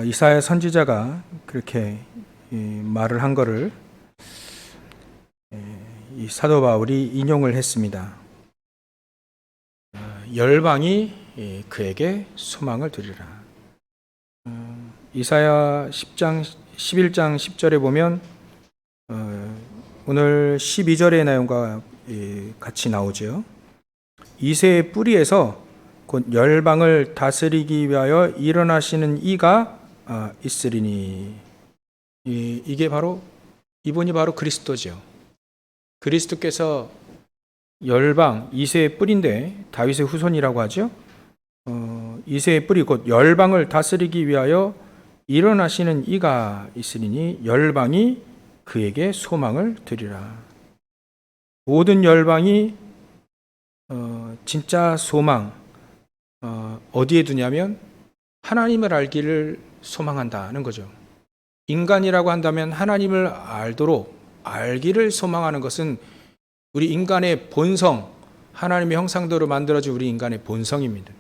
이사야 선지자가 그렇게 말을 한 거를 이 사도 바울이 인용을 했습니다. 열방이 그에게 소망을 두리라. 이사야 11장 10절에 보면 오늘 12절의 내용과 같이 나오죠. 이새의 뿌리에서 곧 열방을 다스리기 위하여 일어나시는 이가 있으리니. 이분이 바로 그리스도죠. 그리스도께서 열방, 이새의 뿌리인데 다윗의 후손이라고 하죠. 이새의 뿌리 곧 열방을 다스리기 위하여 일어나시는 이가 있으리니 열방이 그에게 소망을 두리라. 모든 열방이 진짜 소망 어디에 두냐면 하나님을 알기를 소망한다는 거죠. 인간이라고 한다면 하나님을 알기를 소망하는 것은 우리 인간의 본성, 하나님의 형상대로 만들어진 우리 인간의 본성입니다.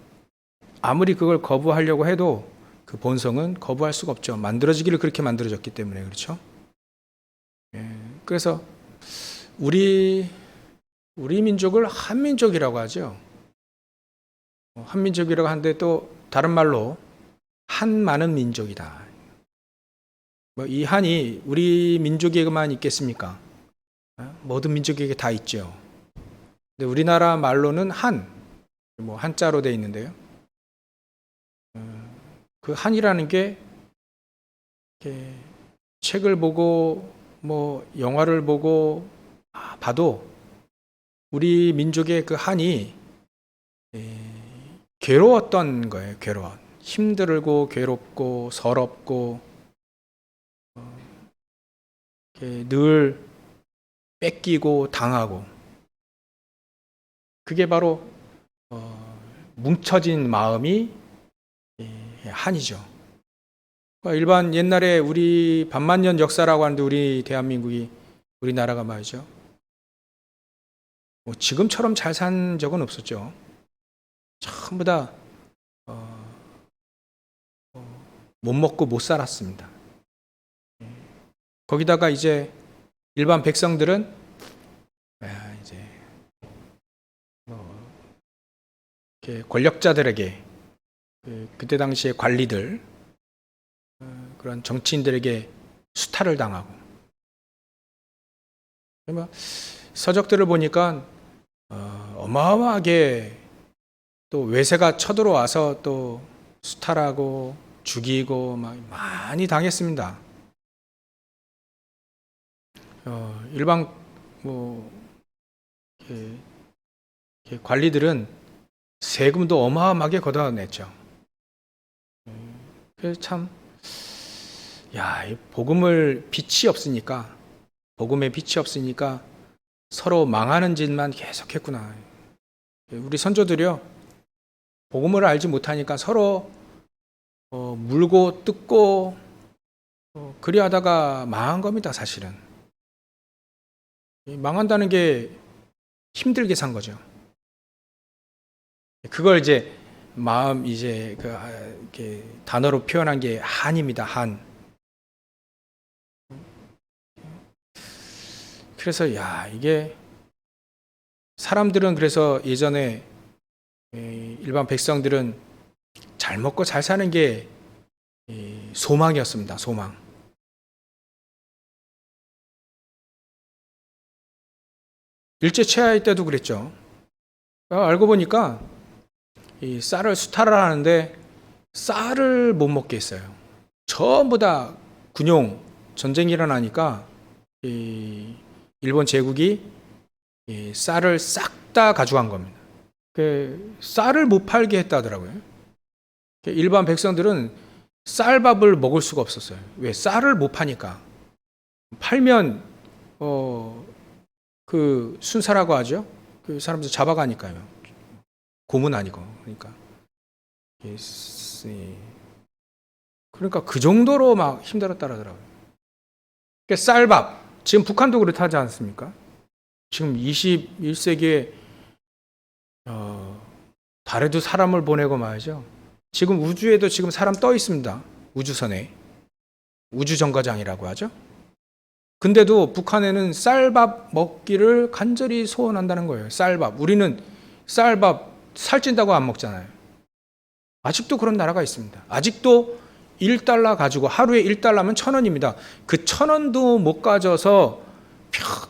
아무리 그걸 거부하려고 해도 그 본성은 거부할 수가 없죠. 만들어지기를 그렇게 만들어졌기 때문에. 그렇죠? 그래서 우리 민족을 한민족이라고 하죠. 한민족이라고 하는데 또 다른 말로 한 많은 민족이다. 이 한이 우리 민족에게만 있겠습니까? 모든 민족에게 다 있죠. 근데 우리나라 말로는 한자로 되어 있는데요. 그 한이라는 게 책을 보고 영화를 보고 봐도 우리 민족의 그 한이 괴로웠던 거예요. 힘들고 괴롭고 서럽고 늘 뺏기고 당하고, 그게 바로 뭉쳐진 마음이 한이죠. 일반 옛날에 우리 반만년 역사라고 하는데 우리나라가 말이죠. 지금처럼 잘 산 적은 없었죠. 전부 다 못 먹고 못 살았습니다. 거기다가 이제 일반 백성들은 권력자들에게, 그때 당시에 관리들, 그런 정치인들에게 수탈을 당하고, 서적들을 보니까 어마어마하게 또 외세가 쳐들어와서 또 수탈하고 죽이고 많이 당했습니다. 일반 관리들은 세금도 어마어마하게 걷어냈죠. 그래서 참, 이 복음의 빛이 없으니까 서로 망하는 짓만 계속했구나. 우리 선조들이요, 복음을 알지 못하니까 서로 물고 뜯고 그리 하다가 망한 겁니다. 사실은 망한다는 게 힘들게 산 거죠. 그걸 이제 단어로 표현한 게 한입니다. 한. 그래서 이게 사람들은, 그래서 예전에 일반 백성들은 잘 먹고 잘 사는 게 소망이었습니다. 소망. 일제치하일 때도 그랬죠. 알고 보니까 이 쌀을 수탈을 하는데 쌀을 못 먹게 했어요. 전부 다 군용, 전쟁이 일어나니까 일본 제국이 쌀을 싹 다 가져간 겁니다. 쌀을 못 팔게 했다더라고요. 일반 백성들은 쌀밥을 먹을 수가 없었어요. 왜? 쌀을 못 파니까. 팔면 그 순사라고 하죠. 그 사람들 잡아가니까요. 고문 아니고. 그러니까 그 정도로 막 힘들었다더라고요. 쌀밥, 지금 북한도 그렇다지 않습니까? 지금 21세기에 달에도 사람을 보내고 말이죠. 지금 우주에도 지금 사람 떠 있습니다. 우주선에. 우주정거장이라고 하죠. 근데도 북한에는 쌀밥 먹기를 간절히 소원한다는 거예요. 쌀밥. 우리는 쌀밥 살찐다고 안 먹잖아요. 아직도 그런 나라가 있습니다. 아직도 1달러 가지고 하루에 1달러면 1,000원입니다. 그 1,000원도 못 가져서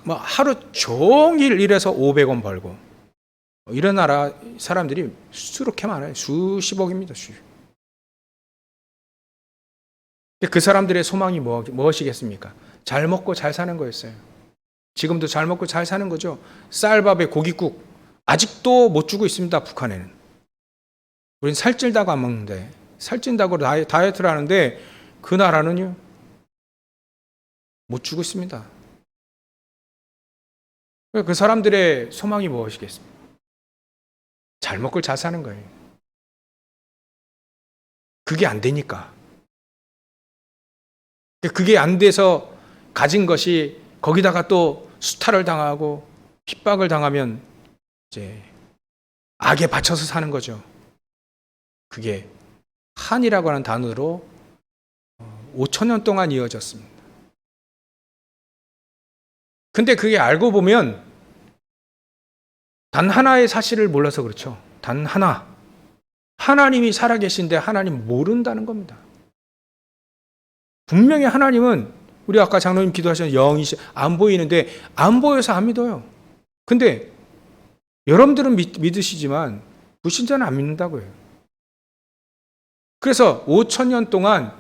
하루 종일 일해서 500원 벌고 이런 나라 사람들이 수렇게 많아요. 수십억입니다. 그 사람들의 소망이 무엇이겠습니까? 잘 먹고 잘 사는 거였어요. 지금도 잘 먹고 잘 사는 거죠. 쌀밥에 고깃국 아직도 못 주고 있습니다. 북한에는. 우린 살찔다고 안 먹는데, 살찐다고 다이어트를 하는데 그 나라는요 못 주고 있습니다. 그 사람들의 소망이 무엇이겠습니까? 잘 먹고 잘 사는 거예요. 그게 안 되니까. 그게 안 돼서 가진 것이 거기다가 또 수탈을 당하고 핍박을 당하면 이제 악에 바쳐서 사는 거죠. 그게 한이라고 하는 단어로 5,000년 동안 이어졌습니다. 근데 그게 알고 보면 단 하나의 사실을 몰라서 그렇죠. 단 하나. 하나님이 살아계신데 하나님 모른다는 겁니다. 분명히 하나님은 우리 아까 장로님 기도하신 영이시 안 보이는데 안 보여서 안 믿어요. 근데 여러분들은 믿으시지만 불신자는 안 믿는다고요. 그래서 5,000년 동안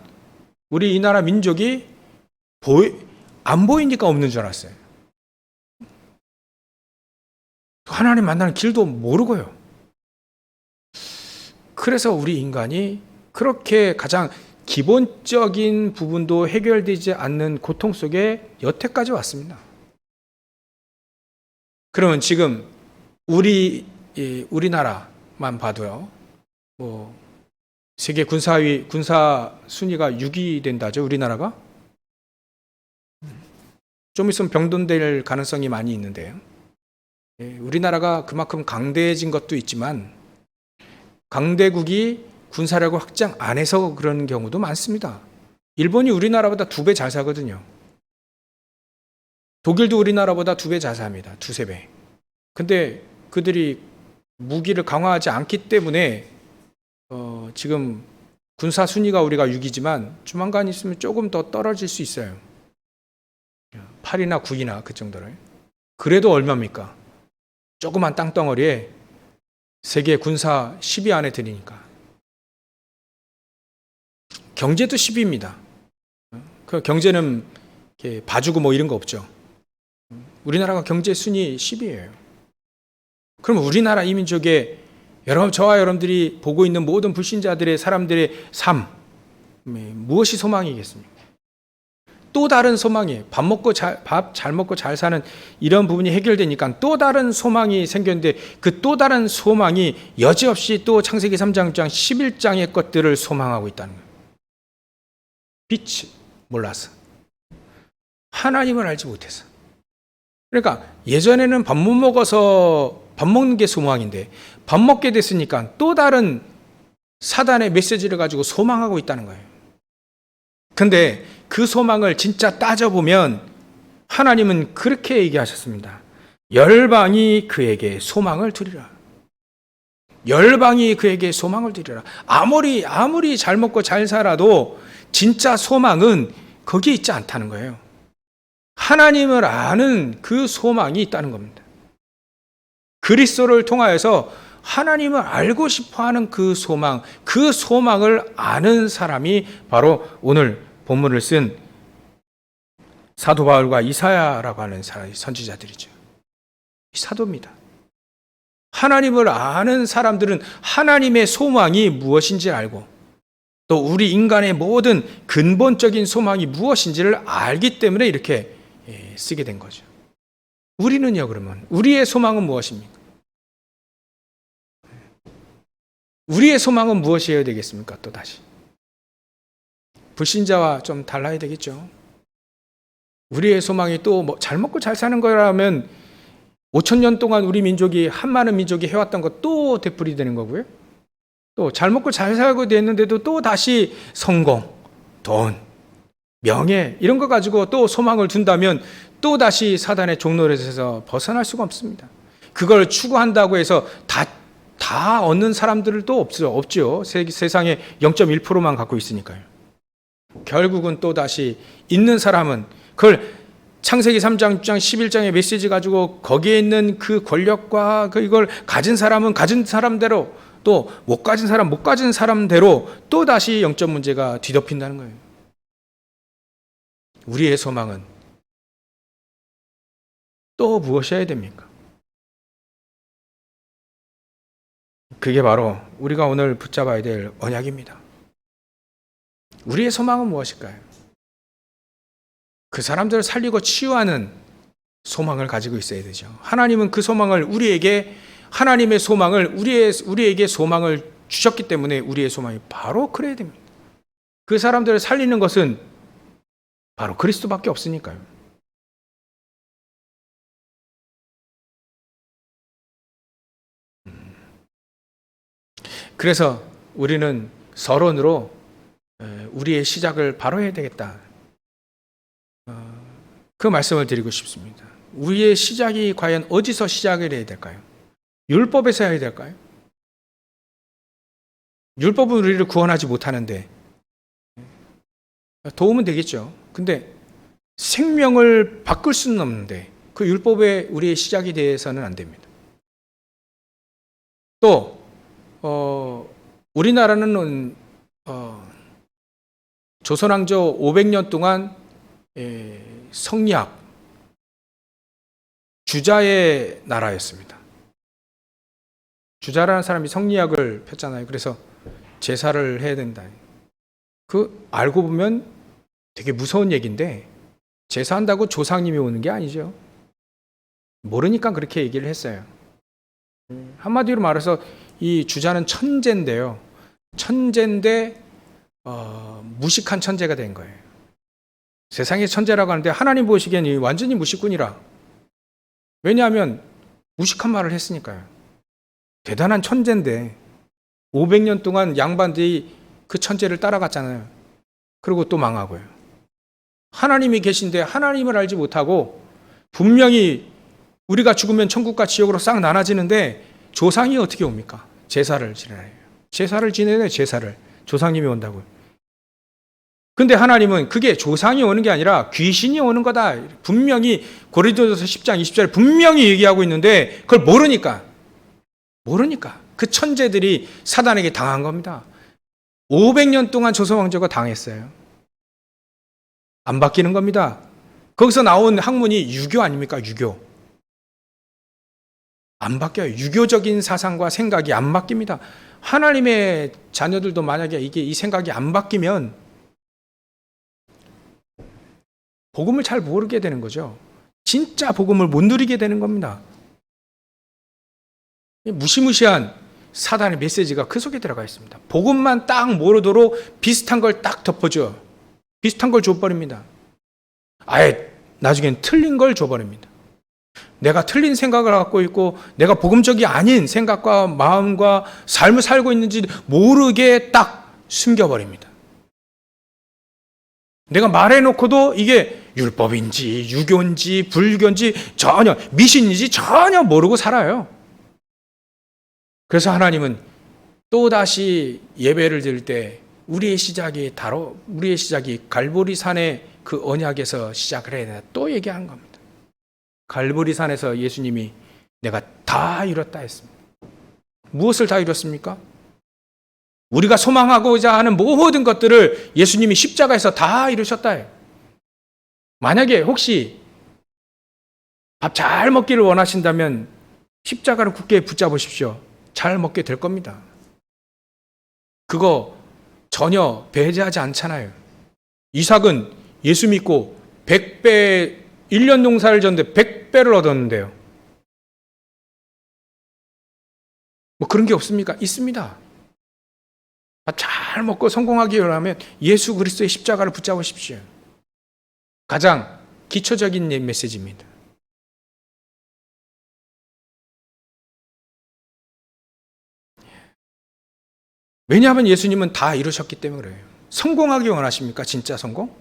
우리 이 나라 민족이 안 보이니까 없는 줄 알았어요. 하나님 만나는 길도 모르고요. 그래서 우리 인간이 그렇게 가장 기본적인 부분도 해결되지 않는 고통 속에 여태까지 왔습니다. 그러면 지금 우리나라만 봐도요. 세계 군사 순위가 6위 된다죠. 우리나라가. 좀 있으면 병돈될 가능성이 많이 있는데요. 우리나라가 그만큼 강대해진 것도 있지만 강대국이 군사력을 확장 안 해서 그런 경우도 많습니다. 일본이 우리나라보다 2배 잘 사거든요. 독일도 우리나라보다 2배 잘 삽니다. 2~3배. 근데 그들이 무기를 강화하지 않기 때문에 지금 군사 순위가 우리가 6이지만 조만간 있으면 조금 더 떨어질 수 있어요. 8이나 9이나 그 정도를. 그래도 얼마입니까? 조그만 땅덩어리에 세계 군사 10위 안에 들으니까. 경제도 10위입니다. 그 경제는 봐주고 뭐 이런 거 없죠. 우리나라가 경제 순위 10위예요. 그럼 우리나라 이민족의 저와 여러분들이 보고 있는 모든 불신자들의 사람들의 삶 무엇이 소망이겠습니까? 또 다른 소망이에요. 밥 잘 먹고 잘 사는 이런 부분이 해결되니까 또 다른 소망이 생겼는데 그 또 다른 소망이 여지없이 또 창세기 3장 11장의 것들을 소망하고 있다는 거예요. 빛 몰라서 하나님을 알지 못해서. 그러니까 예전에는 밥 못 먹어서 밥 먹는 게 소망인데 밥 먹게 됐으니까 또 다른 사단의 메시지를 가지고 소망하고 있다는 거예요. 근데 그 소망을 진짜 따져보면 하나님은 그렇게 얘기하셨습니다. 열방이 그에게 소망을 두리라. 열방이 그에게 소망을 두리라. 아무리 잘 먹고 잘 살아도 진짜 소망은 거기에 있지 않다는 거예요. 하나님을 아는 그 소망이 있다는 겁니다. 그리스도를 통하여서 하나님을 알고 싶어하는 그 소망을 아는 사람이 바로 오늘 본문을 쓴 사도 바울과 이사야라고 하는 선지자들이죠. 사도입니다. 하나님을 아는 사람들은 하나님의 소망이 무엇인지 알고 또 우리 인간의 모든 근본적인 소망이 무엇인지를 알기 때문에 이렇게 쓰게 된 거죠. 우리는요, 그러면 우리의 소망은 무엇입니까? 우리의 소망은 무엇이어야 되겠습니까? 또 다시 불신자와 좀 달라야 되겠죠. 우리의 소망이 또 잘 먹고 잘 사는 거라면 5,000년 동안 우리 민족이 한많은 민족이 해왔던 것 또 되풀이 되는 거고요. 또 잘 먹고 잘 살고 됐는데도 또 다시 성공, 돈, 명예 이런 거 가지고 또 소망을 둔다면 또 다시 사단의 종노릇에서 벗어날 수가 없습니다. 그걸 추구한다고 해서 다 얻는 사람들도 없죠. 세상에 0.1%만 갖고 있으니까요. 결국은 또 다시 있는 사람은 그걸 창세기 3장, 6장, 11장의 메시지 가지고 거기에 있는 그 권력과 이걸 가진 사람은 가진 사람대로 또 못 가진 사람 못 가진 사람대로 또 다시 영적 문제가 뒤덮인다는 거예요. 우리의 소망은 또 무엇이어야 됩니까? 그게 바로 우리가 오늘 붙잡아야 될 언약입니다. 우리의 소망은 무엇일까요? 그 사람들을 살리고 치유하는 소망을 가지고 있어야 되죠. 하나님은 그 소망을 하나님의 소망을 우리에게 소망을 주셨기 때문에 우리의 소망이 바로 그래야 됩니다. 그 사람들을 살리는 것은 바로 그리스도밖에 없으니까요. 그래서 우리는 서론으로 우리의 시작을 바로 해야 되겠다. 그 말씀을 드리고 싶습니다. 우리의 시작이 과연 어디서 시작을 해야 될까요? 율법에서 해야 될까요? 율법은 우리를 구원하지 못하는데 도움은 되겠죠. 근데 생명을 바꿀 수는 없는데 그 율법에 우리의 시작이 돼서는 안 됩니다. 또 우리나라는 조선왕조 500년 동안 성리학 주자의 나라였습니다. 주자라는 사람이 성리학을 폈잖아요. 그래서 제사를 해야 된다. 알고 보면 되게 무서운 얘기인데 제사한다고 조상님이 오는 게 아니죠. 모르니까 그렇게 얘기를 했어요. 한마디로 말해서 이 주자는 천재인데요. 천재인데 무식한 천재가 된 거예요. 세상의 천재라고 하는데 하나님 보시기엔 완전히 무식꾼이라. 왜냐하면 무식한 말을 했으니까요. 대단한 천재인데 500년 동안 양반들이 그 천재를 따라갔잖아요. 그리고 또 망하고요. 하나님이 계신데 하나님을 알지 못하고 분명히 우리가 죽으면 천국과 지옥으로 싹 나눠지는데 조상이 어떻게 옵니까? 제사를 지내요. 제사를 지내네, 제사를. 조상님이 온다고요. 근데 하나님은 그게 조상이 오는 게 아니라 귀신이 오는 거다. 분명히 고린도전서 10장 20절에 분명히 얘기하고 있는데 그걸 모르니까 그 천재들이 사단에게 당한 겁니다. 500년 동안 조선 왕조가 당했어요. 안 바뀌는 겁니다. 거기서 나온 학문이 유교 아닙니까? 유교. 안 바뀌어요. 유교적인 사상과 생각이 안 바뀝니다. 하나님의 자녀들도 만약에 이 생각이 안 바뀌면 복음을 잘 모르게 되는 거죠. 진짜 복음을 못 누리게 되는 겁니다. 무시무시한 사단의 메시지가 그 속에 들어가 있습니다. 복음만 딱 모르도록 비슷한 걸 딱 덮어줘. 비슷한 걸 줘버립니다. 아예 나중엔 틀린 걸 줘버립니다. 내가 틀린 생각을 갖고 있고 내가 복음적이 아닌 생각과 마음과 삶을 살고 있는지 모르게 딱 숨겨버립니다. 내가 말해놓고도 이게 율법인지 유교인지 불교인지 전혀 미신인지 전혀 모르고 살아요. 그래서 하나님은 또다시 예배를 드릴 때 우리의 시작이 갈보리 산의 그 언약에서 시작을 해야 된다. 또 얘기하는 겁니다. 갈보리 산에서 예수님이 내가 다 이뤘다 했습니다. 무엇을 다 이뤘습니까? 우리가 소망하고자 하는 모든 것들을 예수님이 십자가에서 다 이루셨다 해요. 만약에 혹시 밥 잘 먹기를 원하신다면 십자가를 굳게 붙잡으십시오. 잘 먹게 될 겁니다. 그거 전혀 배제하지 않잖아요. 이삭은 예수 믿고 100배 1년 농사를 졌는데 100배를 얻었는데요. 뭐 그런 게 없습니까? 있습니다. 잘 먹고 성공하기 원하면 예수 그리스도의 십자가를 붙잡으십시오. 가장 기초적인 메시지입니다. 왜냐하면 예수님은 다 이루셨기 때문에 그래요. 성공하기 원하십니까? 진짜 성공?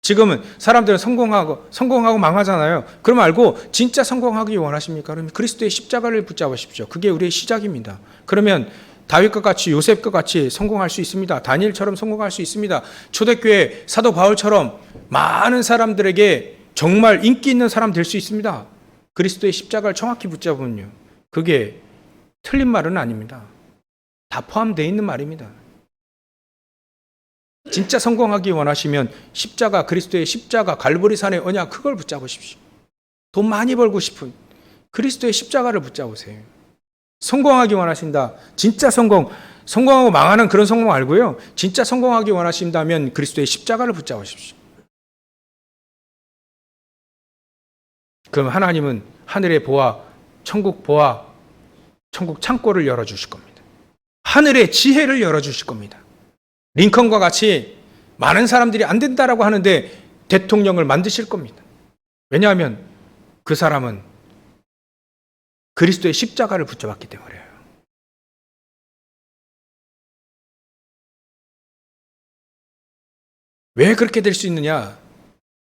지금은 사람들은 성공하고 망하잖아요. 그럼 알고 진짜 성공하기 원하십니까? 그럼 그리스도의 십자가를 붙잡으십시오. 그게 우리의 시작입니다. 그러면 다윗과 같이, 요셉과 같이 성공할 수 있습니다. 다니엘처럼 성공할 수 있습니다. 초대교회 사도 바울처럼 많은 사람들에게 정말 인기 있는 사람 될 수 있습니다. 그리스도의 십자가를 정확히 붙잡으면요. 그게 틀린 말은 아닙니다. 다 포함되어 있는 말입니다. 진짜 성공하기 원하시면 십자가, 그리스도의 십자가, 갈보리산의 언약, 그걸 붙잡으십시오. 돈 많이 벌고 싶은 그리스도의 십자가를 붙잡으세요. 성공하기 원하신다. 진짜 성공하고 망하는 그런 성공 말고요. 진짜 성공하기 원하신다면 그리스도의 십자가를 붙잡으십시오. 그럼 하나님은 하늘의 보아, 천국 창고를 열어주실 겁니다. 하늘의 지혜를 열어주실 겁니다. 링컨과 같이 많은 사람들이 안 된다라고 하는데 대통령을 만드실 겁니다. 왜냐하면 그 사람은 그리스도의 십자가를 붙잡았기 때문에 그래요. 왜 그렇게 될 수 있느냐?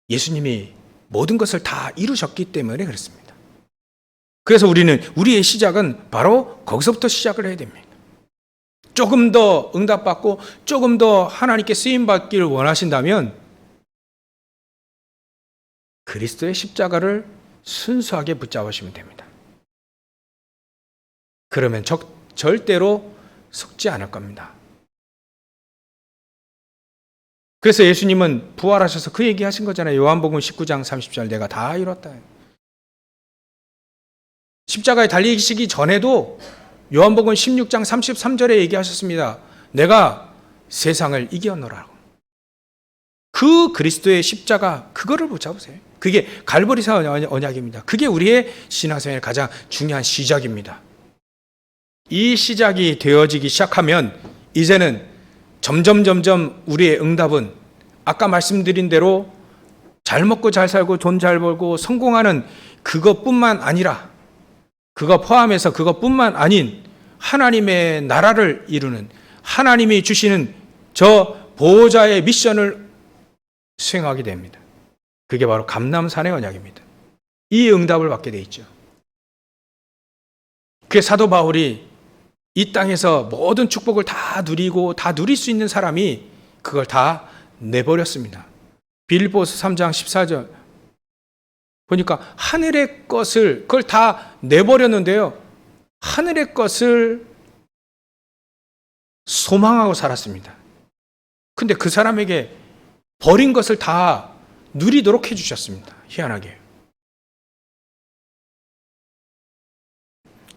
예수님이 모든 것을 다 이루셨기 때문에 그렇습니다. 그래서 우리의 시작은 바로 거기서부터 시작을 해야 됩니다. 조금 더 응답받고 조금 더 하나님께 쓰임받기를 원하신다면 그리스도의 십자가를 순수하게 붙잡으시면 됩니다. 그러면 절대로 속지 않을 겁니다. 그래서 예수님은 부활하셔서 그 얘기하신 거잖아요. 요한복음 19장 30절 내가 다 이뤘다. 십자가에 달리시기 전에도 요한복음 16장 33절에 얘기하셨습니다. 내가 세상을 이겨노라고. 그 그리스도의 십자가, 그거를 붙잡으세요. 그게 갈보리산 언약입니다. 그게 우리의 신앙생활의 가장 중요한 시작입니다. 이 시작이 되어지기 시작하면 이제는 점점 우리의 응답은 아까 말씀드린 대로 잘 먹고 잘 살고 돈 잘 벌고 성공하는 그것뿐만 아니라 그거 포함해서 그것뿐만 아닌 하나님의 나라를 이루는 하나님이 주시는 저 보호자의 미션을 수행하게 됩니다. 그게 바로 감람산의 언약입니다. 이 응답을 받게 돼 있죠. 그래서 사도 바울이 이 땅에서 모든 축복을 다 누리고 다 누릴 수 있는 사람이 그걸 다 내버렸습니다. 빌립보서 3장 14절 보니까 하늘의 것을 그걸 다 내버렸는데요. 하늘의 것을 소망하고 살았습니다. 근데 그 사람에게 버린 것을 다 누리도록 해주셨습니다. 희한하게.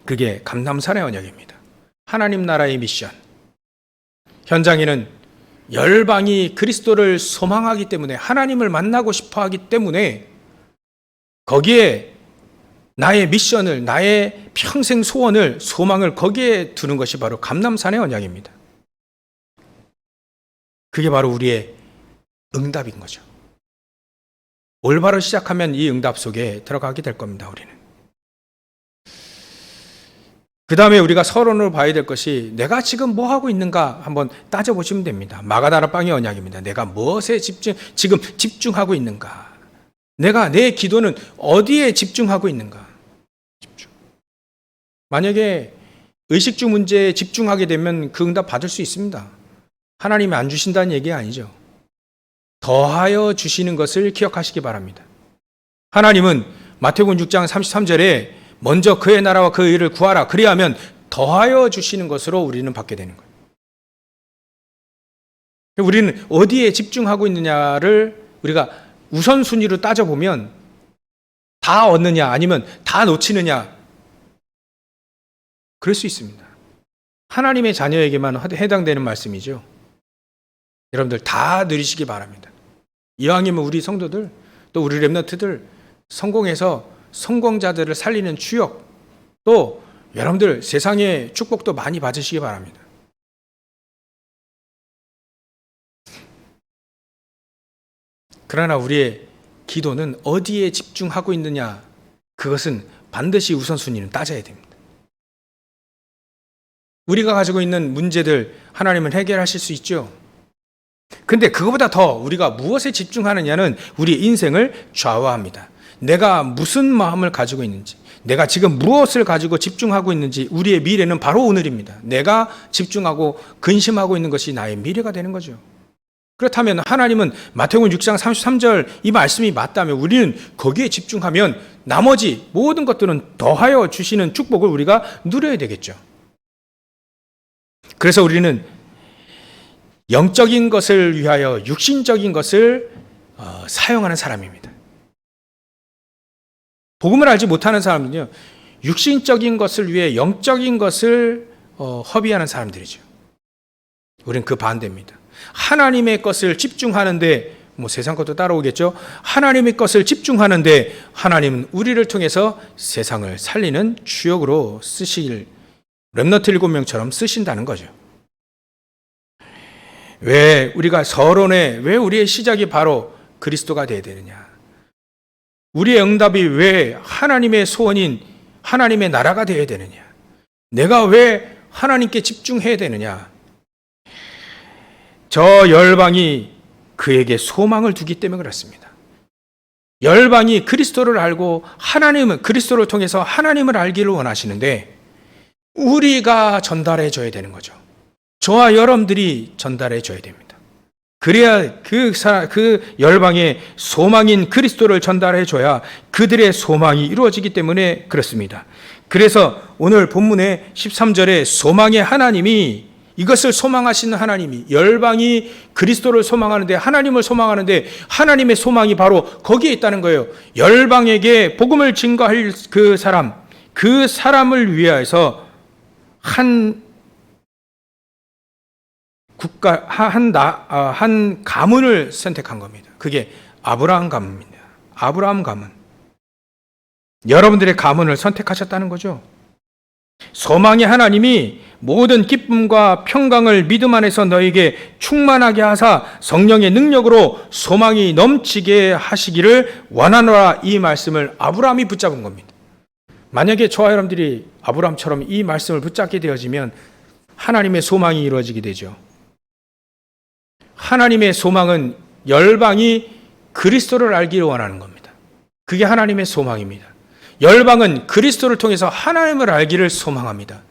그게 감람산의 언약입니다. 하나님 나라의 미션. 현장에는 열방이 그리스도를 소망하기 때문에 하나님을 만나고 싶어 하기 때문에 거기에 나의 미션을, 나의 평생 소원을, 소망을 거기에 두는 것이 바로 감람산의 언약입니다. 그게 바로 우리의 응답인 거죠. 올바로 시작하면 이 응답 속에 들어가게 될 겁니다, 우리는. 그 다음에 우리가 서론을 봐야 될 것이 내가 지금 뭐 하고 있는가 한번 따져보시면 됩니다. 마가다락방의 언약입니다. 내가 무엇에 지금 집중하고 있는가? 내가 내 기도는 어디에 집중하고 있는가? 집중. 만약에 의식주 문제에 집중하게 되면 그 응답 받을 수 있습니다. 하나님이 안 주신다는 얘기가 아니죠. 더하여 주시는 것을 기억하시기 바랍니다. 하나님은 마태복음 6장 33절에 먼저 그의 나라와 그의 의를 구하라. 그리하면 더하여 주시는 것으로 우리는 받게 되는 거예요. 우리는 어디에 집중하고 있느냐를 우리가 우선순위로 따져보면 다 얻느냐 아니면 다 놓치느냐 그럴 수 있습니다. 하나님의 자녀에게만 해당되는 말씀이죠. 여러분들 다 누리시기 바랍니다. 이왕이면 우리 성도들 또 우리 렘넌트들 성공해서 성공자들을 살리는 추억 또 여러분들 세상의 축복도 많이 받으시기 바랍니다. 그러나 우리의 기도는 어디에 집중하고 있느냐 그것은 반드시 우선순위는 따져야 됩니다. 우리가 가지고 있는 문제들 하나님은 해결하실 수 있죠. 근데 그거보다 더 우리가 무엇에 집중하느냐는 우리 인생을 좌우합니다. 내가 무슨 마음을 가지고 있는지, 내가 지금 무엇을 가지고 집중하고 있는지, 우리의 미래는 바로 오늘입니다. 내가 집중하고 근심하고 있는 것이 나의 미래가 되는 거죠. 그렇다면 하나님은 마태복음 6장 33절 이 말씀이 맞다면 우리는 거기에 집중하면 나머지 모든 것들은 더하여 주시는 축복을 우리가 누려야 되겠죠. 그래서 우리는 영적인 것을 위하여 육신적인 것을 사용하는 사람입니다. 복음을 알지 못하는 사람은요, 육신적인 것을 위해 영적인 것을 허비하는 사람들이죠. 우리는 그 반대입니다. 하나님의 것을 집중하는데, 세상 것도 따라오겠죠. 하나님의 것을 집중하는데 하나님은 우리를 통해서 세상을 살리는 주역으로 쓰실, 렘넌트 7명처럼 쓰신다는 거죠. 왜 우리가 서론에 왜 우리의 시작이 바로 그리스도가 되어야 되느냐? 우리의 응답이 왜 하나님의 소원인 하나님의 나라가 되어야 되느냐? 내가 왜 하나님께 집중해야 되느냐? 저 열방이 그에게 소망을 두기 때문에 그렇습니다. 열방이 그리스도를 알고 하나님은 그리스도를 통해서 하나님을 알기를 원하시는데 우리가 전달해 줘야 되는 거죠. 저와 여러분들이 전달해 줘야 됩니다. 그래야 그 열방의 소망인 그리스도를 전달해 줘야 그들의 소망이 이루어지기 때문에 그렇습니다. 그래서 오늘 본문의 13절에 소망의 하나님이, 이것을 소망하시는 하나님이, 열방이 그리스도를 소망하는데, 하나님을 소망하는데 하나님의 소망이 바로 거기에 있다는 거예요. 열방에게 복음을 증거할 그 사람을 위하여서 한 가문을 선택한 겁니다. 그게 아브라함 가문입니다. 아브라함 가문. 여러분들의 가문을 선택하셨다는 거죠. 소망의 하나님이 모든 기쁨과 평강을 믿음 안에서 너에게 충만하게 하사 성령의 능력으로 소망이 넘치게 하시기를 원하노라, 이 말씀을 아브라함이 붙잡은 겁니다. 만약에 저와 여러분들이 아브라함처럼 이 말씀을 붙잡게 되어지면 하나님의 소망이 이루어지게 되죠. 하나님의 소망은 열방이 그리스도를 알기를 원하는 겁니다. 그게 하나님의 소망입니다. 열방은 그리스도를 통해서 하나님을 알기를 소망합니다.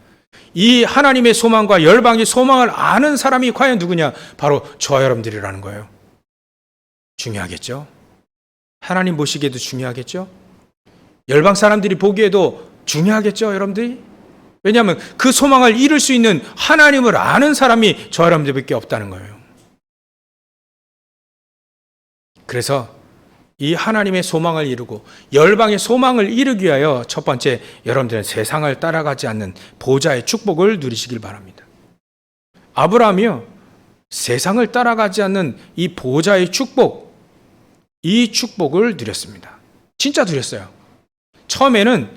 이 하나님의 소망과 열방의 소망을 아는 사람이 과연 누구냐? 바로 저와 여러분들이라는 거예요. 중요하겠죠? 하나님 보시기에도 중요하겠죠? 열방 사람들이 보기에도 중요하겠죠, 여러분들이? 왜냐하면 그 소망을 이룰 수 있는 하나님을 아는 사람이 저와 여러분들밖에 없다는 거예요. 그래서 이 하나님의 소망을 이루고 열방의 소망을 이루기 위하여 첫 번째, 여러분들은 세상을 따라가지 않는 보좌의 축복을 누리시길 바랍니다. 아브라함이요, 세상을 따라가지 않는 이 보좌의 축복, 이 축복을 누렸습니다. 진짜 누렸어요. 처음에는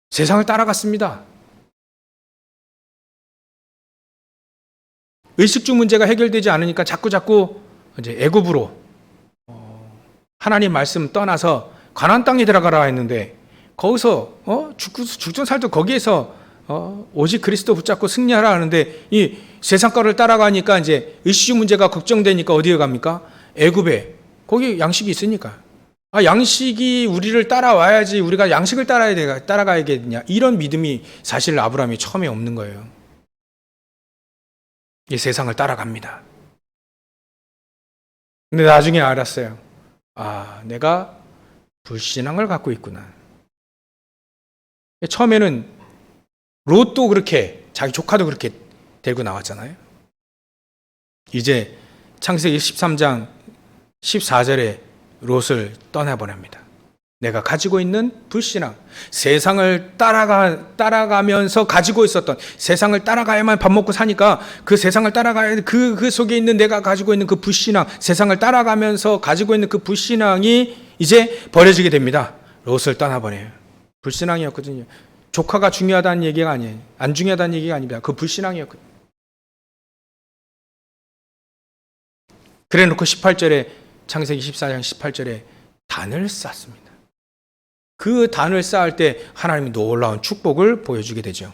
세상을 따라갔습니다. 의식주 문제가 해결되지 않으니까 자꾸 이제 애굽으로, 하나님 말씀 떠나서 가나안 땅에 들어가라 했는데 거기서 죽든 살든 거기에서 오직 그리스도 붙잡고 승리하라 하는데 이 세상 거를 따라가니까 이제 의식주 문제가 걱정되니까 어디에 갑니까? 애굽에. 거기 양식이 있으니까. 양식이 우리를 따라와야지 우리가 양식을 따라가야겠냐, 이런 믿음이 사실 아브라함이 처음에 없는 거예요. 이 세상을 따라갑니다. 근데 나중에 알았어요. 내가 불신앙을 갖고 있구나. 처음에는 롯도 그렇게, 자기 조카도 그렇게 데리고 나왔잖아요. 이제 창세기 13장 14절에 롯을 떠나보냅니다. 내가 가지고 있는 불신앙, 세상을 따라가면서 가지고 있었던, 세상을 따라가야만 밥 먹고 사니까 그 세상을 따라가야 그 속에 있는 내가 가지고 있는 그 불신앙, 세상을 따라가면서 가지고 있는 그 불신앙이 이제 버려지게 됩니다. 롯을 떠나보내요. 불신앙이었거든요. 조카가 중요하다는 얘기가 아니에요. 안 중요하다는 얘기가 아닙니다. 그 불신앙이었거든요. 그래 놓고 18절에, 창세기 14장 18절에 단을 쌓습니다. 그 단을 쌓을 때 하나님이 놀라운 축복을 보여주게 되죠.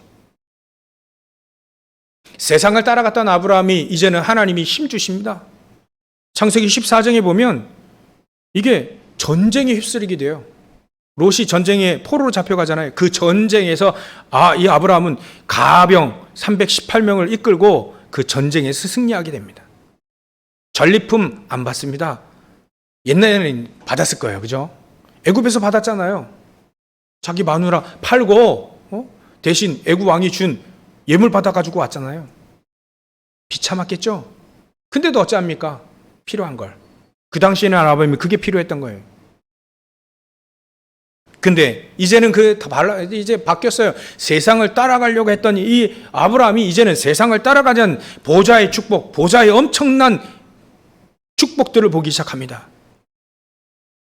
세상을 따라갔던 아브라함이 이제는 하나님이 힘 주십니다. 창세기 14장에 보면 이게 전쟁에 휩쓸리게 돼요. 롯이 전쟁에 포로로 잡혀가잖아요. 그 전쟁에서 이 아브라함은 가병 318명을 이끌고 그 전쟁에서 승리하게 됩니다. 전리품 안 받습니다. 옛날에는 받았을 거예요. 그죠? 애굽에서 받았잖아요. 자기 마누라 팔고 대신 애굽 왕이 준 예물 받아가지고 왔잖아요. 비참했겠죠? 근데도 어찌합니까? 필요한 걸. 그 당시에는 아브라함이 그게 필요했던 거예요. 근데 이제는 이제 바뀌었어요. 세상을 따라가려고 했던 이 아브라함이 이제는 세상을 따라가자는 보좌의 축복, 보좌의 엄청난 축복들을 보기 시작합니다.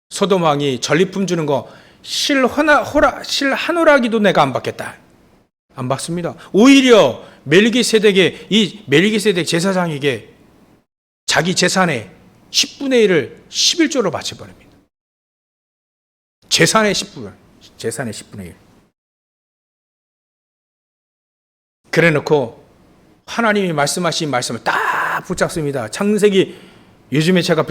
소돔 왕이 전리품 주는 거 실 한오라기도 내가 안 받겠다. 안 받습니다. 오히려 멜기세덱 제사장에게 자기 재산의 10분의 1을 11조로 바쳐버립니다. 재산의 10분의 1. 그래 놓고 하나님이 말씀하신 말씀을 딱 붙잡습니다. 창세기, 요즘에 제가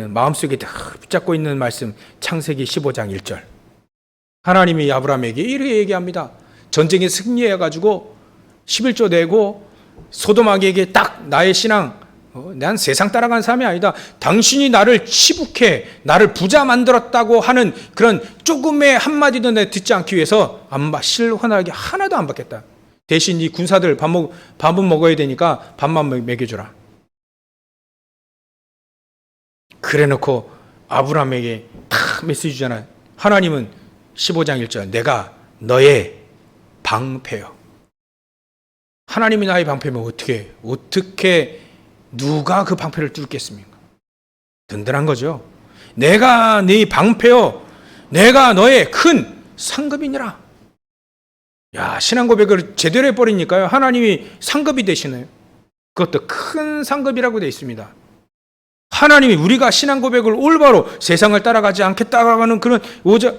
마음속에 붙잡고 있는 말씀, 창세기 15장 1절. 하나님이 아브라함에게 이렇게 얘기합니다. 전쟁에 승리해가지고 11조 내고 소돔왕에게 딱 나의 신앙, 난 세상 따라간 사람이 아니다. 당신이 나를 치북해, 나를 부자 만들었다고 하는 그런 조금의 한마디도 내 듣지 않기 위해서 실헌하게 하나도 안 받겠다. 대신 이 군사들 밥은 먹어야 되니까 밥만 먹여주라. 그래 놓고 아브라함에게 딱 메시지 주잖아요. 하나님은 15장 1절, 내가 너의 방패요. 하나님이 나의 방패면 어떻게 누가 그 방패를 뚫겠습니까? 든든한 거죠. 내가 네 방패요, 내가 너의 큰 상급이니라. 야, 신앙 고백을 제대로 해버리니까요, 하나님이 상급이 되시네요. 그것도 큰 상급이라고 되어 있습니다. 하나님이 우리가 신앙 고백을 올바로 세상을 따라가지 않겠다고 하는 그런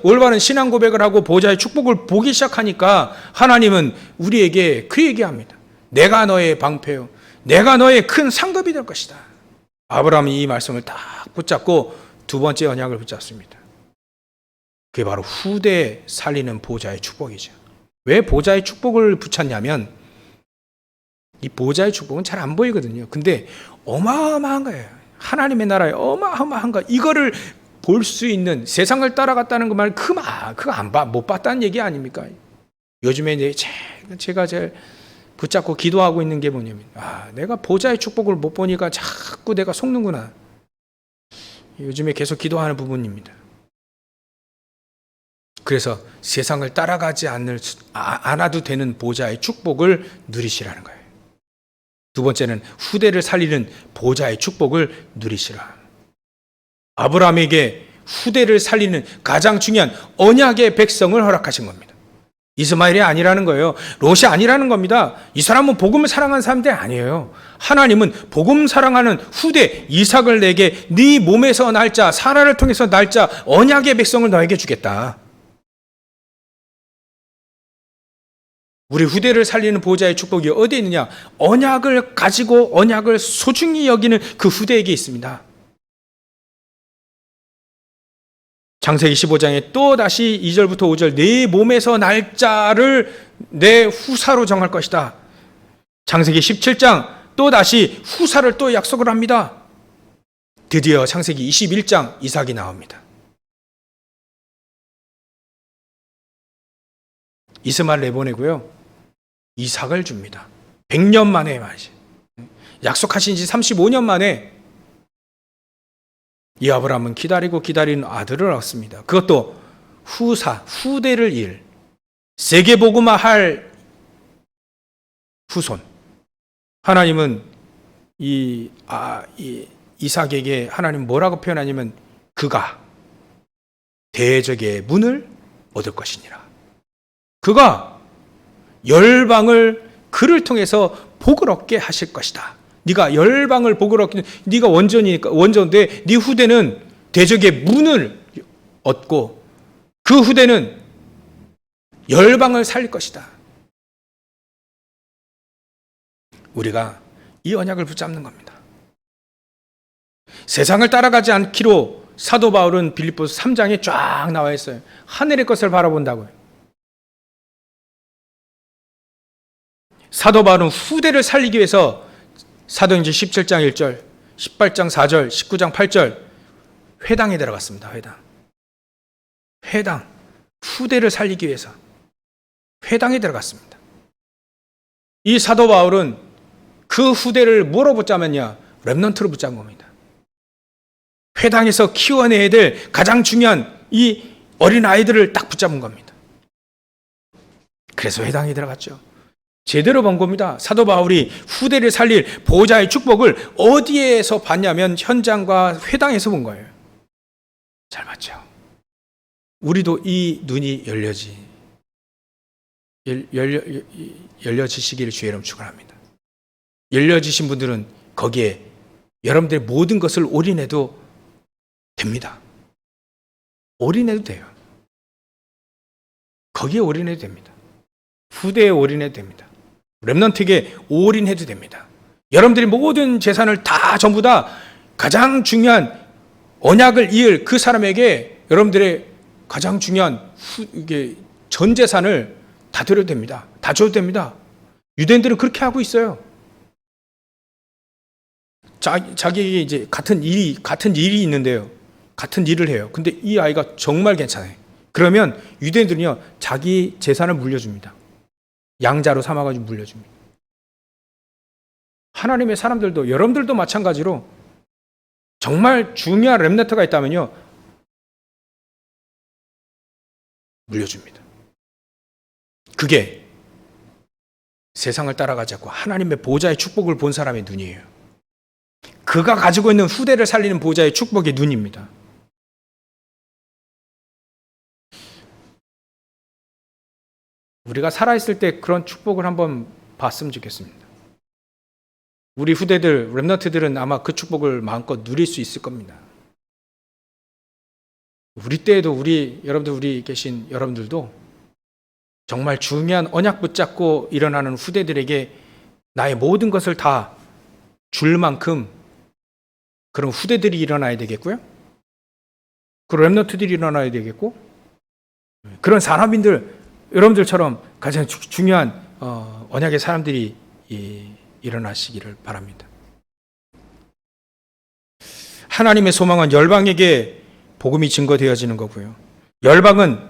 올바른 신앙 고백을 하고 보좌의 축복을 보기 시작하니까 하나님은 우리에게 그 얘기합니다. 내가 너의 방패요, 내가 너의 큰 상급이 될 것이다. 아브라함이 이 말씀을 딱 붙잡고 두 번째 언약을 붙잡습니다. 그게 바로 후대 살리는 보좌의 축복이죠. 왜 보좌의 축복을 붙였냐면 이 보좌의 축복은 잘 안 보이거든요. 근데 어마어마한 거예요. 하나님의 나라에 어마어마한 거, 이거를 볼 수 있는, 세상을 따라갔다는 그 말, 그거 못 봤다는 얘기 아닙니까? 요즘에 이제 제가 제일 붙잡고 기도하고 있는 게 뭐냐면, 내가 보좌의 축복을 못 보니까 자꾸 내가 속는구나. 요즘에 계속 기도하는 부분입니다. 그래서 세상을 따라가지 않아도 되는 보좌의 축복을 누리시라는 거예요. 두 번째는 후대를 살리는 보좌의 축복을 누리시라. 아브라함에게 후대를 살리는 가장 중요한 언약의 백성을 허락하신 겁니다. 이스마엘이 아니라는 거예요. 롯이 아니라는 겁니다. 이 사람은 복음을 사랑하는 사람들이 아니에요. 하나님은 복음 사랑하는 후대 이삭을 내게 네 몸에서 날 자, 사라를 통해서 날 자, 언약의 백성을 너에게 주겠다. 우리 후대를 살리는 보좌의 축복이 어디에 있느냐? 언약을 가지고 언약을 소중히 여기는 그 후대에게 있습니다. 창세기 15장에 또 다시 2절부터 5절, 네 몸에서 날짜를 내 후사로 정할 것이다. 창세기 17장 또 다시 후사를 또 약속을 합니다. 드디어 창세기 21장 이삭이 나옵니다. 이스마엘 내보내고요, 이삭을 줍니다. 100년 만에 말이지. 약속하신 지 35년 만에 이 아브라함은 기다리는 아들을 얻습니다. 그것도 후대를 이을 세계복음화 할 후손. 하나님은 이삭에게 하나님 뭐라고 표현하냐면 그가 대적의 문을 얻을 것이니라. 그가 열방을 그를 통해서 복을 얻게 하실 것이다. 네가 열방을 복을 얻기는, 네가 원조인데 네 후대는 대적의 문을 얻고 그 후대는 열방을 살릴 것이다. 우리가 이 언약을 붙잡는 겁니다. 세상을 따라가지 않기로 사도 바울은 빌립보서 3장에 쫙 나와 있어요. 하늘의 것을 바라본다고요. 사도 바울은 후대를 살리기 위해서 사도행전 17장 1절, 18장 4절, 19장 8절 회당에 들어갔습니다. 회당. 후대를 살리기 위해서 회당에 들어갔습니다. 이 사도 바울은 그 후대를 뭐로 붙잡았냐? 렘넌트로 붙잡은 겁니다. 회당에서 키워내야 될 가장 중요한 이 어린 아이들을 딱 붙잡은 겁니다. 그래서 회당에 들어갔죠. 제대로 본 겁니다. 사도 바울이 후대를 살릴 보호자의 축복을 어디에서 봤냐면 현장과 회당에서 본 거예요. 잘 봤죠. 우리도 이 눈이 열려지시기를 주의 이름 축원합니다. 열려지신 분들은 거기에 여러분들의 모든 것을 올인해도 됩니다. 올인해도 돼요. 거기에 올인해도 됩니다. 후대에 올인해도 됩니다. 렘넌트에게 올인해도 됩니다. 여러분들이 모든 재산을 다 전부 다 가장 중요한 언약을 이을 그 사람에게 여러분들의 가장 중요한 이게 전 재산을 다 드려도 됩니다. 다 줘도 됩니다. 유대인들은 그렇게 하고 있어요. 자기에게 이제 같은 일이 있는데요. 같은 일을 해요. 근데 이 아이가 정말 괜찮아요. 그러면 유대인들은요, 자기 재산을 물려줍니다. 양자로 삼아가지고 물려줍니다. 하나님의 사람들도, 여러분들도 마찬가지로 정말 중요한 렘넌트가 있다면요, 물려줍니다. 그게 세상을 따라가지 않고 하나님의 보호자의 축복을 본 사람의 눈이에요. 그가 가지고 있는 후대를 살리는 보호자의 축복의 눈입니다. 우리가 살아있을 때 그런 축복을 한번 봤으면 좋겠습니다. 우리 후대들, 렘넌트들은 아마 그 축복을 마음껏 누릴 수 있을 겁니다. 우리 때에도 우리 계신 여러분들도 정말 중요한 언약 붙잡고 일어나는 후대들에게 나의 모든 것을 다 줄 만큼 그런 후대들이 일어나야 되겠고요. 그런 렘넌트들이 일어나야 되겠고, 그런 산업인들, 여러분들처럼 가장 중요한 언약의 사람들이 일어나시기를 바랍니다. 하나님의 소망은 열방에게 복음이 증거되어지는 거고요. 열방은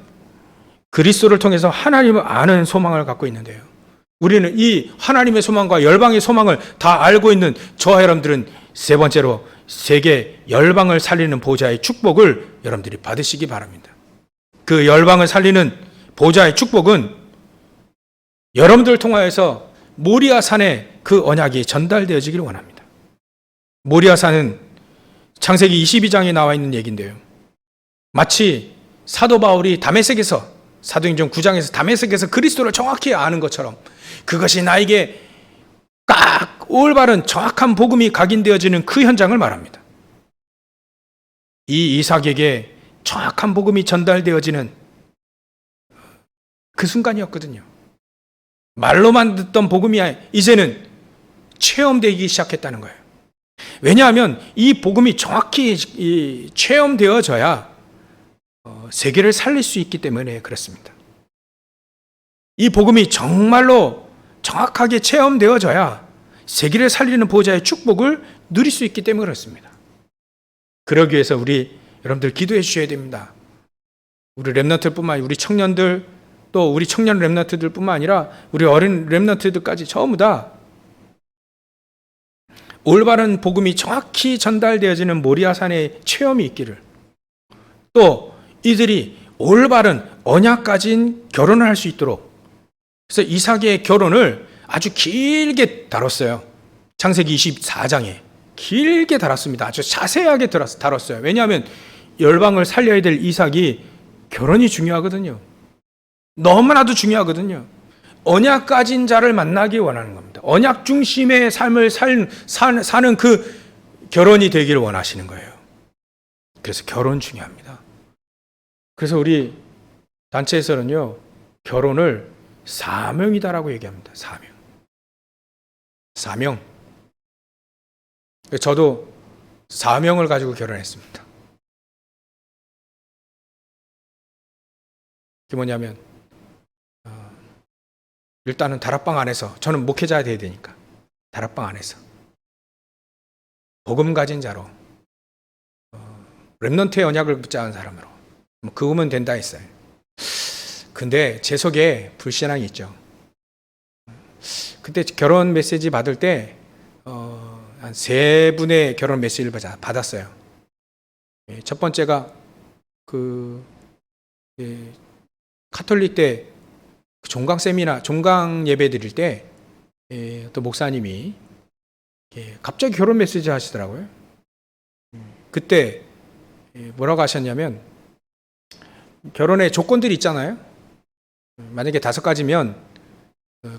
그리스도를 통해서 하나님을 아는 소망을 갖고 있는데요. 우리는 이 하나님의 소망과 열방의 소망을 다 알고 있는 저와 여러분들은 세 번째로 세계 열방을 살리는 보호자의 축복을 여러분들이 받으시기 바랍니다. 그 열방을 살리는 보호자의 축복은 여러분들을 통하여서 모리아산에 그 언약이 전달되어지기를 원합니다. 모리아산은 창세기 22장에 나와 있는 얘기인데요. 마치 사도 바울이 다메섹에서, 사도행전 9장에서 다메섹에서 그리스도를 정확히 아는 것처럼 그것이 나에게 딱 올바른 정확한 복음이 각인되어지는 그 현장을 말합니다. 이 이삭에게 정확한 복음이 전달되어지는 그 순간이었거든요. 말로만 듣던 복음이 이제는 체험되기 시작했다는 거예요. 왜냐하면 이 복음이 정확히 체험되어져야 세계를 살릴 수 있기 때문에 그렇습니다. 이 복음이 정말로 정확하게 체험되어져야 세계를 살리는 보호자의 축복을 누릴 수 있기 때문에 그렇습니다. 그러기 위해서 여러분들 기도해 주셔야 됩니다. 우리 렘넌트뿐만 아니라 우리 청년들, 또 우리 청년 렘넌트들뿐만 아니라 우리 어린 렘넌트들까지 전부 다 올바른 복음이 정확히 전달되어지는 모리아산의 체험이 있기를, 또 이들이 올바른 언약 가진 결혼을 할 수 있도록, 그래서 이삭의 결혼을 아주 길게 다뤘어요. 창세기 24장에 길게 다뤘습니다. 아주 자세하게 다뤘어요. 왜냐하면 열방을 살려야 될 이삭이 결혼이 중요하거든요. 너무나도 중요하거든요. 언약 가진 자를 만나기 원하는 겁니다. 언약 중심의 삶을 사는 그 결혼이 되기를 원하시는 거예요. 그래서 결혼 중요합니다. 그래서 우리 단체에서는요, 결혼을 사명이다라고 얘기합니다. 사명. 저도 사명을 가지고 결혼했습니다. 그게 뭐냐면 일단은 다락방 안에서, 저는 목회자가 돼야 되니까 다락방 안에서 복음 가진 자로, 렘넌트의 언약을 붙잡은 사람으로 그으면 된다 했어요. 근데 제 속에 불신앙이 있죠. 그때 결혼 메시지 받을 때 한 3분의 결혼 메시지를 받았어요. 첫 번째가 카톨릭 때 종강 세미나, 종강 예배 드릴 때 또 목사님이 갑자기 결혼 메시지 하시더라고요. 그때 뭐라고 하셨냐면, 결혼의 조건들이 있잖아요. 만약에 5가지면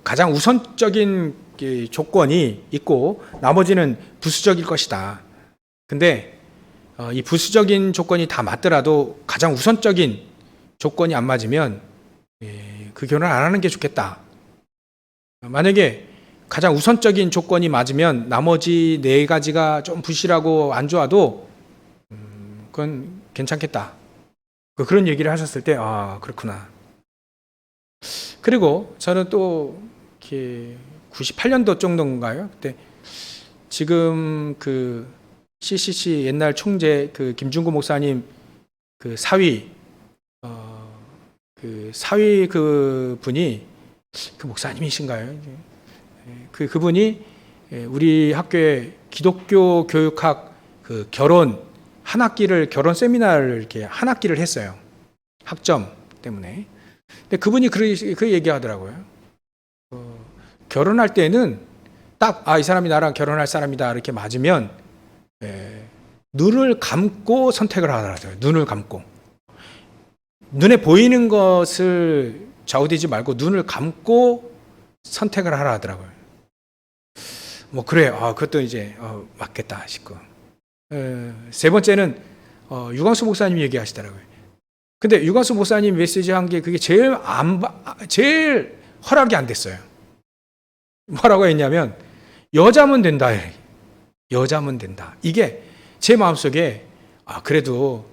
가장 우선적인 조건이 있고 나머지는 부수적일 것이다. 근데 이 부수적인 조건이 다 맞더라도 가장 우선적인 조건이 안 맞으면 그 결혼 안 하는 게 좋겠다. 만약에 가장 우선적인 조건이 맞으면 나머지 4가지가 좀 부실하고 안 좋아도 그건 괜찮겠다. 그런 얘기를 하셨을 때, 아, 그렇구나. 그리고 저는 또 98년도 정도인가요? 그때 지금 CCC 옛날 총재 김중구 목사님 사위 분이 목사님이신가요? 그분이 우리 학교에 기독교 교육학 결혼 한 학기를, 결혼 세미나를 이렇게 한 학기를 했어요. 학점 때문에. 근데 그분이 그 얘기하더라고요. 결혼할 때는 딱, 이 사람이 나랑 결혼할 사람이다 이렇게 맞으면 눈을 감고 선택을 하더라고요. 눈을 감고. 눈에 보이는 것을 좌우되지 말고 눈을 감고 선택을 하라 하더라고요. 그래, 그것도 이제 맞겠다 싶고. 3번째는 유광수 목사님이 얘기하시더라고요. 근데 유광수 목사님 메시지 한 게 그게 제일 허락이 안 됐어요. 뭐라고 했냐면, 여자면 된다. 여자면 된다. 이게 제 마음속에, 그래도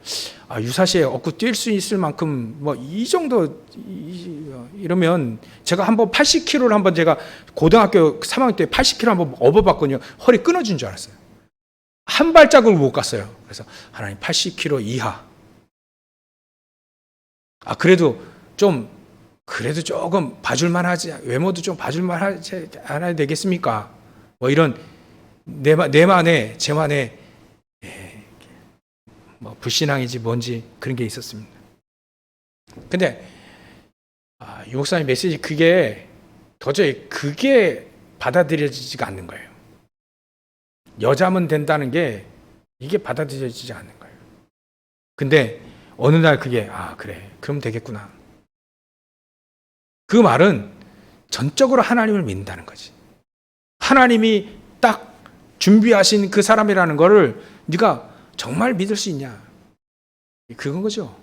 유사시에 얻고 뛸 수 있을 만큼 이 정도 이러면, 제가 한번 80kg를 한번 제가 고등학교 3학년 때 80kg 한번 업어봤거든요. 허리 끊어진 줄 알았어요. 한 발자국을 못 갔어요. 그래서 하나님 80kg 이하. 그래도 조금 봐줄만 하지, 외모도 좀 봐줄만 하지 않아야 되겠습니까? 이런 제만의 불신앙이지 뭔지 그런 게 있었습니다. 근데 유 목사님 메시지 도저히 그게 받아들여지지가 않는 거예요. 여자면 된다는 게 이게 받아들여지지 않는 거예요. 근데 어느 날 그게, 그래, 그럼 되겠구나. 그 말은 전적으로 하나님을 믿는다는 거지. 하나님이 딱 준비하신 그 사람이라는 거를 네가 정말 믿을 수 있냐. 그건 거죠.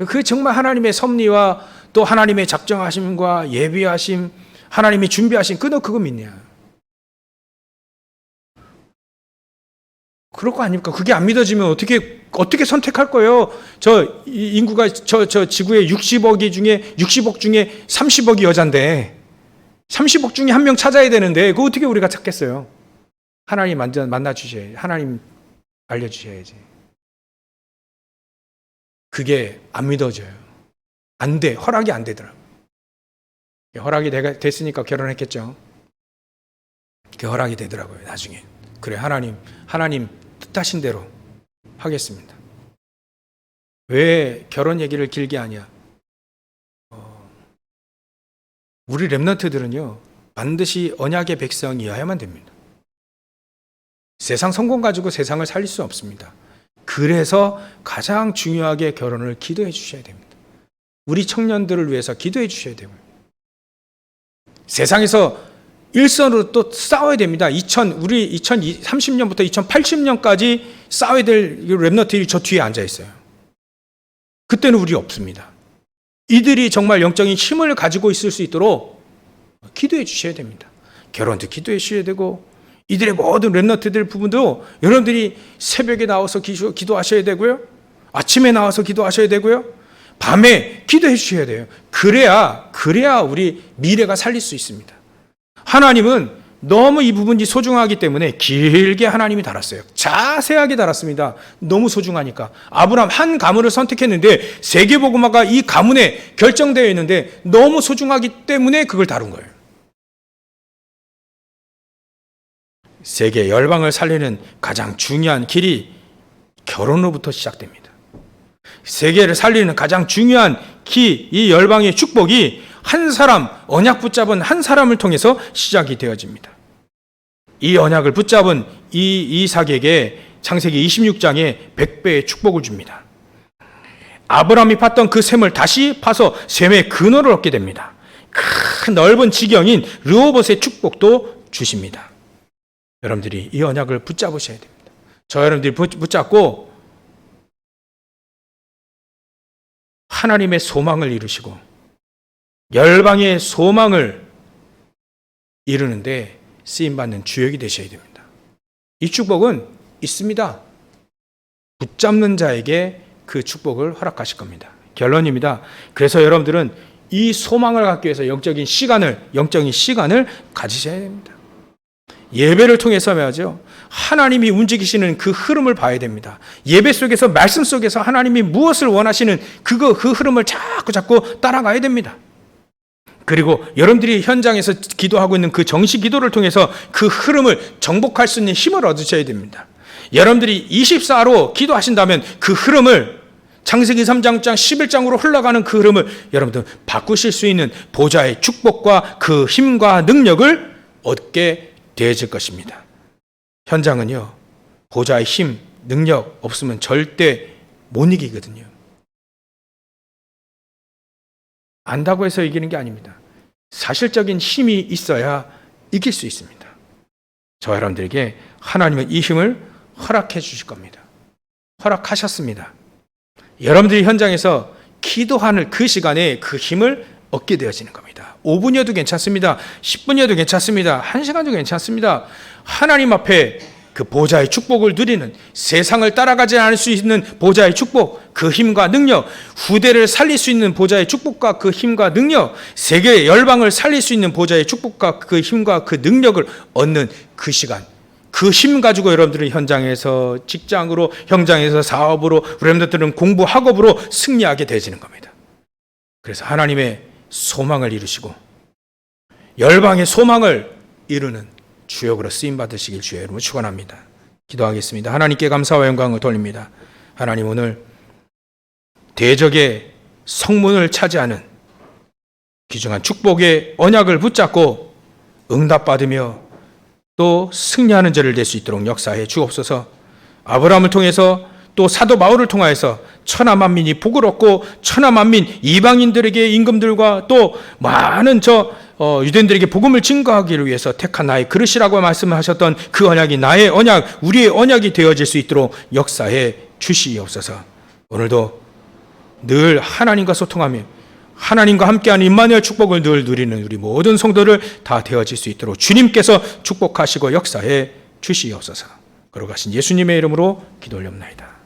그 정말 하나님의 섭리와 또 하나님의 작정하심과 예비하심, 하나님이 준비하신 너 그거 믿냐. 그럴 거 아닙니까? 그게 안 믿어지면 어떻게 선택할 거예요? 인구가 지구에 60억 중에 30억이 여잔데 30억 중에 한 명 찾아야 되는데 그거 어떻게 우리가 찾겠어요? 하나님 만나 주셔야지. 하나님 알려주셔야지. 그게 안 믿어져요. 안 돼. 허락이 안 되더라고요. 허락이 됐으니까 결혼했겠죠. 그게 허락이 되더라고요. 나중에. 그래, 하나님 뜻하신 대로 하겠습니다. 왜 결혼 얘기를 길게 하냐? 우리 렘넌트들은요, 반드시 언약의 백성이어야만 됩니다. 세상 성공 가지고 세상을 살릴 수 없습니다. 그래서 가장 중요하게 결혼을 기도해 주셔야 됩니다. 우리 청년들을 위해서 기도해 주셔야 되고요. 세상에서 일선으로 또 싸워야 됩니다. 우리 2030년부터 2080년까지 싸워야 될 렘넌트들이 저 뒤에 앉아 있어요. 그때는 우리 없습니다. 이들이 정말 영적인 힘을 가지고 있을 수 있도록 기도해 주셔야 됩니다. 결혼도 기도해 주셔야 되고, 이들의 모든 렘넌트들 부분도 여러분들이 새벽에 나와서 기도하셔야 되고요. 아침에 나와서 기도하셔야 되고요. 밤에 기도해 주셔야 돼요. 그래야 우리 미래가 살릴 수 있습니다. 하나님은 너무 이 부분이 소중하기 때문에 길게 하나님이 달았어요. 자세하게 달았습니다. 너무 소중하니까. 아브라함 한 가문을 선택했는데 세계복음화가 이 가문에 결정되어 있는데 너무 소중하기 때문에 그걸 다룬 거예요. 세계 열방을 살리는 가장 중요한 길이 결혼으로부터 시작됩니다. 세계를 살리는 가장 중요한 이 열방의 축복이 한 사람, 언약 붙잡은 한 사람을 통해서 시작이 되어집니다. 이 언약을 붙잡은 이 이삭에게 창세기 26장에 100배의 축복을 줍니다. 아브라함이 팠던 그 샘을 다시 파서 샘의 근원을 얻게 됩니다. 큰 넓은 지경인 르호봇의 축복도 주십니다. 여러분들이 이 언약을 붙잡으셔야 됩니다. 저 여러분들이 붙잡고 하나님의 소망을 이루시고 열방의 소망을 이루는데 쓰임받는 주역이 되셔야 됩니다. 이 축복은 있습니다. 붙잡는 자에게 그 축복을 허락하실 겁니다. 결론입니다. 그래서 여러분들은 이 소망을 갖기 위해서 영적인 시간을 가지셔야 됩니다. 예배를 통해서 말이죠. 하나님이 움직이시는 그 흐름을 봐야 됩니다. 예배 속에서, 말씀 속에서 하나님이 무엇을 원하시는 그 흐름을 자꾸 따라가야 됩니다. 그리고 여러분들이 현장에서 기도하고 있는 그 정시 기도를 통해서 그 흐름을 정복할 수 있는 힘을 얻으셔야 됩니다. 여러분들이 24로 기도하신다면 그 흐름을 창세기 3장 11장으로 흘러가는 그 흐름을 여러분들 바꾸실 수 있는 보좌의 축복과 그 힘과 능력을 얻게 되어질 것입니다. 현장은요, 보좌의 힘, 능력 없으면 절대 못 이기거든요. 안다고 해서 이기는 게 아닙니다. 사실적인 힘이 있어야 이길 수 있습니다. 저 여러분들에게 하나님은 이 힘을 허락해 주실 겁니다. 허락하셨습니다. 여러분들이 현장에서 기도하는 그 시간에 그 힘을 얻게 되어지는 겁니다. 5분이어도 괜찮습니다. 10분이어도 괜찮습니다. 1시간도 괜찮습니다. 하나님 앞에 그 보좌의 축복을 누리는, 세상을 따라가지 않을 수 있는 보좌의 축복, 그 힘과 능력, 후대를 살릴 수 있는 보좌의 축복과 그 힘과 능력, 세계 열방을 살릴 수 있는 보좌의 축복과 그 힘과 그 능력을 얻는 그 시간, 그 힘 가지고 여러분들은 현장에서, 직장으로, 현장에서 사업으로, 여러분들은 공부, 학업으로 승리하게 되어지는 겁니다. 그래서 하나님의 소망을 이루시고 열방의 소망을 이루는 주역으로 쓰임받으시길 주의 이름으로 축원합니다. 기도하겠습니다. 하나님께 감사와 영광을 돌립니다. 하나님, 오늘 대적의 성문을 차지하는 귀중한 축복의 언약을 붙잡고 응답받으며 또 승리하는 자를 될 수 있도록 역사해 주옵소서. 아브라함을 통해서 또 사도 바울을 통하여서 천하 만민이 복을 얻고 천하 만민 이방인들에게, 임금들과 또 많은 유대인들에게 복음을 증거하기를 위해서 택한 나의 그릇이라고 말씀하셨던 그 언약이 나의 언약, 우리의 언약이 되어질 수 있도록 역사해 주시옵소서. 오늘도 늘 하나님과 소통하며 하나님과 함께하는 임마누엘 축복을 늘 누리는 우리 모든 성도들 다 되어질 수 있도록 주님께서 축복하시고 역사해 주시옵소서. 걸어가신 예수님의 이름으로 기도 올렵나이다.